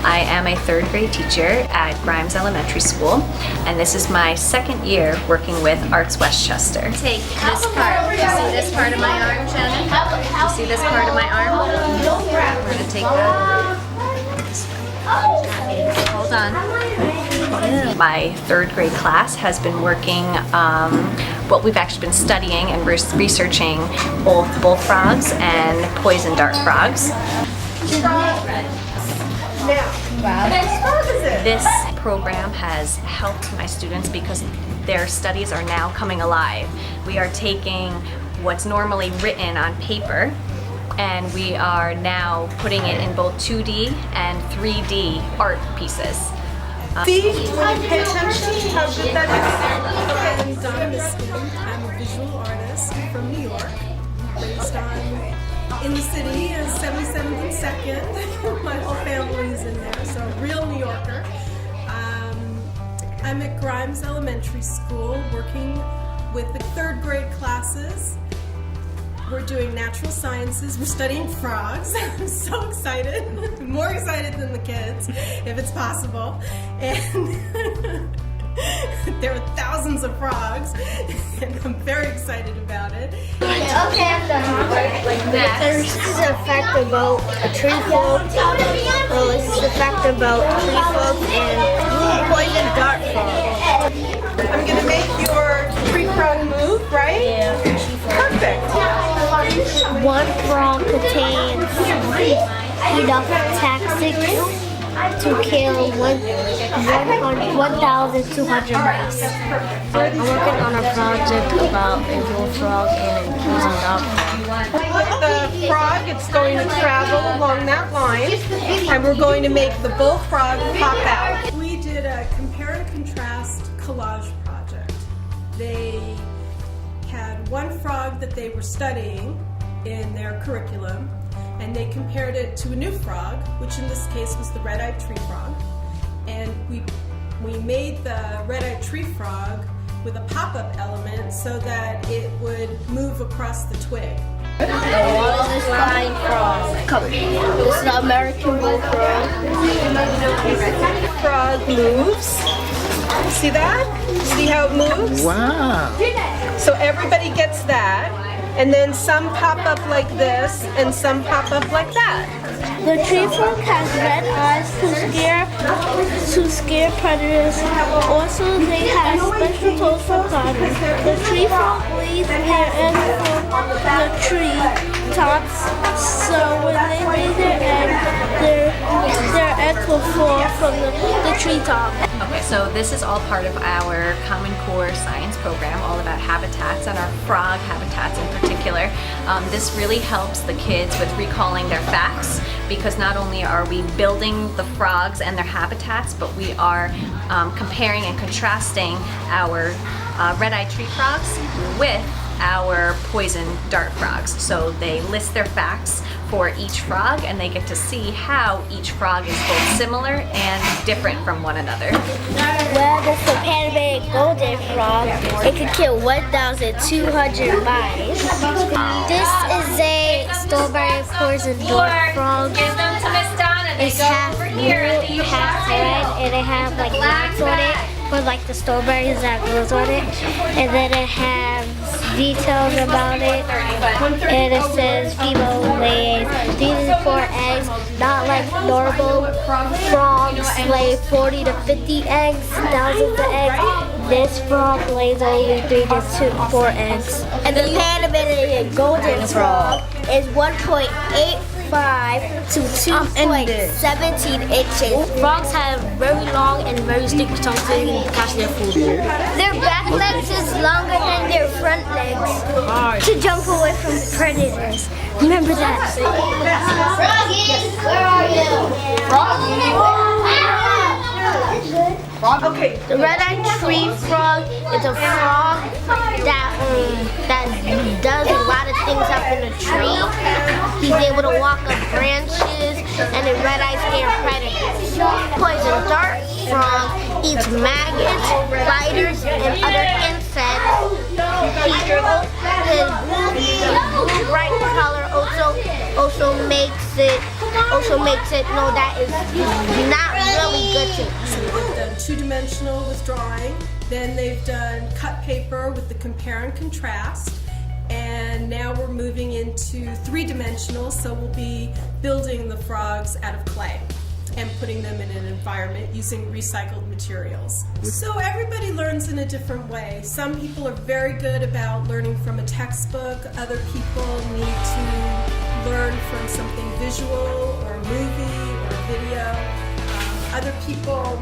I am a third grade teacher at Grimes Elementary School, and this is my second year working with Arts Westchester. Take this part. You see this part of my arm, Shannon? You see this part of my arm? We're going to take that. Hold on. My third grade class has been working, we've actually been studying and researching both bullfrogs and poison dart frogs. This program has helped my students because their studies are now coming alive. We are taking what's normally written on paper and we are now putting it in both 2D and 3D art pieces. See? Pay attention how good that is. I'm Donna Miskin. I'm a visual artist from New York, raised in the city, 77th and 2nd. My whole family's in there, so real New Yorker. I'm at Grimes Elementary School working with the third grade classes. We're doing natural sciences. We're studying frogs. I'm so excited. More excited than the kids, if it's possible. And there are thousands of frogs, and I'm very excited about it. Okay, I'm done. This is a fact about a tree frog. This is a fact about tree frogs and poison dart frogs. I'm going to make your tree frog move, right? Yeah. Perfect. One frog contains enough tactics to kill 1,200 mice. I'm working on a project about a bullfrog and a poison dart. With the frog, it's going to travel along that line, and we're going to make the bullfrog pop out. We did a compare and contrast collage project. They had one frog that they were studying in their curriculum, and they compared it to a new frog, which in this case was the red-eyed tree frog. And we made the red-eyed tree frog with a pop-up element so that it would move across the twig. The wildest flying frog. This is the American bullfrog. Frog moves. See that? See how it moves? Wow. So everybody gets that. And then some pop up like this, and some pop up like that. The tree frog has red eyes to scare predators. Also, they have special toes for climbing. The tree frog lays their eggs from the tree tops, so when they lay their eggs will fall from the tree top. Okay, so this is all part of our Common Core science program, all about habitats and our frog habitats in particular. This really helps the kids with recalling their facts because not only are we building the frogs and their habitats, but we are comparing and contrasting our red-eyed tree frogs with our poison dart frogs. So they list their facts for each frog and they get to see how each frog is both similar and different from one another. Well, this is a Panamanian golden frog. It can kill 1,200 mice. This is a strawberry poison dart frog. It's half blue, half red, and it has like dots on it for like the strawberries that goes on it. And then it has details about it, and it says female lays 3 to 4 eggs, not like normal frogs lay 40 to 50 eggs, thousands of eggs. This frog lays only 3 to 4 eggs. And the Panamanian golden frog is 1.85 to 2.17 inches. Frogs have very long and very sticky tongues so they can catch their food. Their back legs is longer than their front legs to jump away from predators. Remember that. Froggies, where are you? Okay. The red-eyed tree frog is a frog that does a lot of things up in a tree. He's able to walk up branches, and the red-eyed scare predators. Poison dart frog eats maggots, spiders, and other insects. His bright color also makes it know that it's not really good to eat. So they've done two-dimensional with drawing, then they've done cut paper with the compare and contrast, and now we're moving into three-dimensional, so we'll be building the frogs out of clay and putting them in an environment using recycled materials. So everybody learns in a different way. Some people are very good about learning from a textbook. Other people need to learn from something visual or a movie or a video. Other people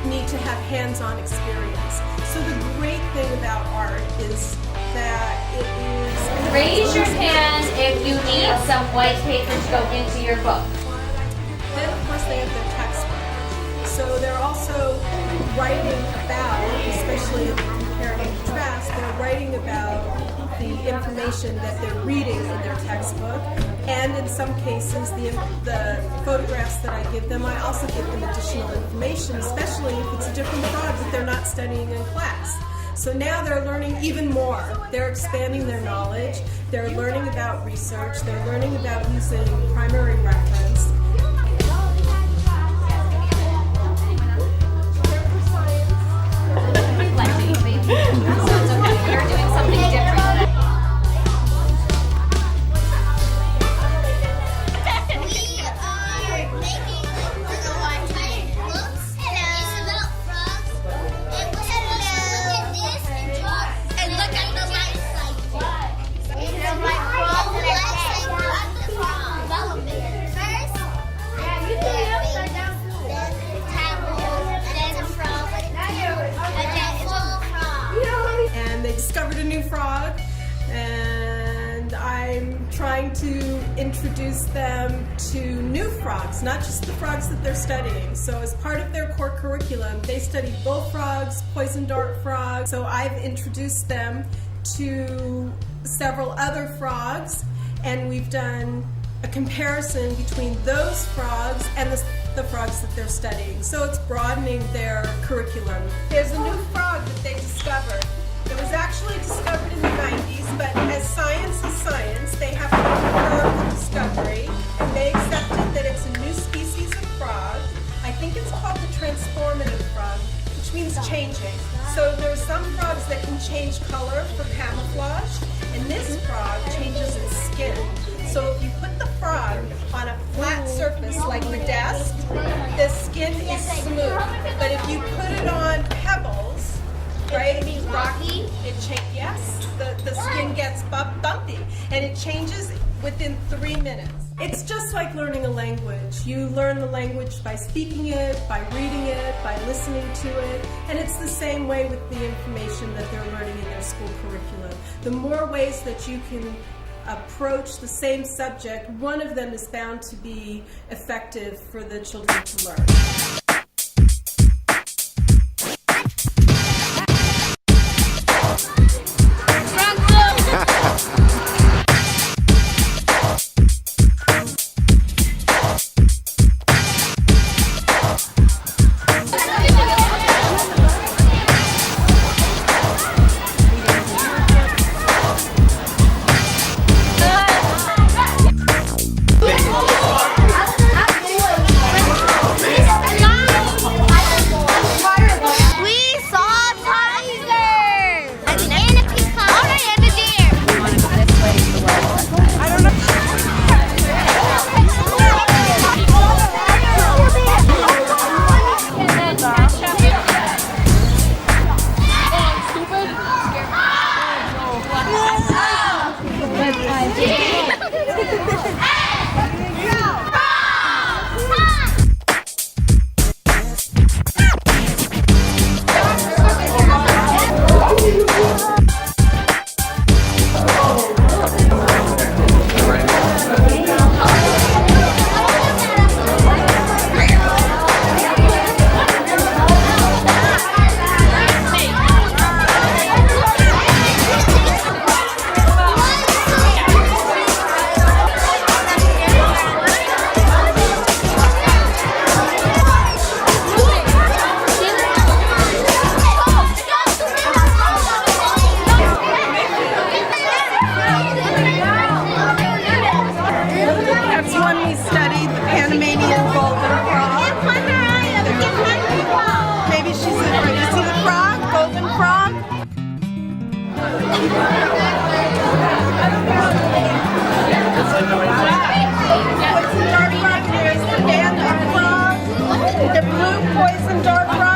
need to have hands-on experience. So the great thing about art is that it is... Raise your hand if you need some white paper to go into your book. Then, of course, they have their textbook. So they're also writing about, especially in the compare and contrast, they're writing about the information that they're reading in their textbook. And in some cases, the photographs that I give them, I also give them additional information, especially if it's a different frog that they're not studying in class. So now they're learning even more. They're expanding their knowledge. They're learning about research. They're learning about using primary reference. Discovered a new frog, and I'm trying to introduce them to new frogs, not just the frogs that they're studying. So as part of their core curriculum, they study bullfrogs, poison dart frogs. So I've introduced them to several other frogs, and we've done a comparison between those frogs and the frogs that they're studying. So it's broadening their curriculum. There's a new frog that they discovered. It was actually discovered in the 90s, but as science is science, they have to confirm the discovery, and they accepted that it's a new species of frog. I think it's called the transformative frog, which means changing. So there are some frogs that can change color for camouflage, and this frog changes its skin. So if you put the frog on a flat surface like the desk, the skin is smooth. But if you put it on pebbles, right, rocky, yes, the skin gets bumpy, and it changes within 3 minutes. It's just like learning a language. You learn the language by speaking it, by reading it, by listening to it, and it's the same way with the information that they're learning in their school curriculum. The more ways that you can approach the same subject, one of them is bound to be effective for the children to learn.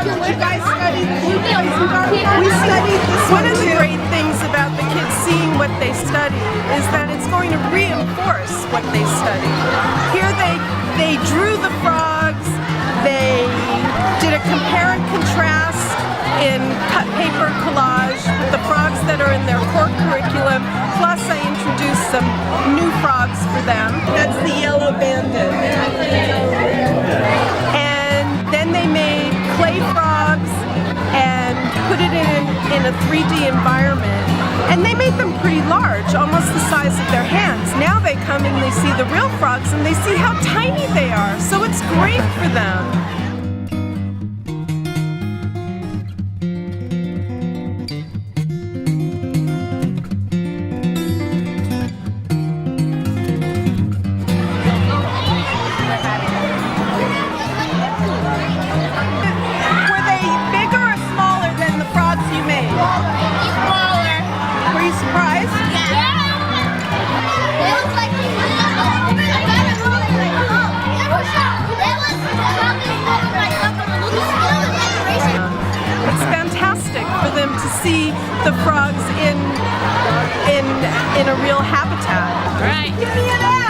You guys studied we studied this one of the great things about the kids seeing what they study is that it's going to reinforce what they study. Here they drew the frogs, they did a compare and contrast in cut paper collage with the frogs that are in their core curriculum, plus I introduced some new frogs for them. That's the yellow bandit. And then they made clay frogs and put it in a 3D environment. And they made them pretty large, almost the size of their hands. Now they come and they see the real frogs and they see how tiny they are. So it's great for them. For them to see the frogs in a real habitat. Right. Give me an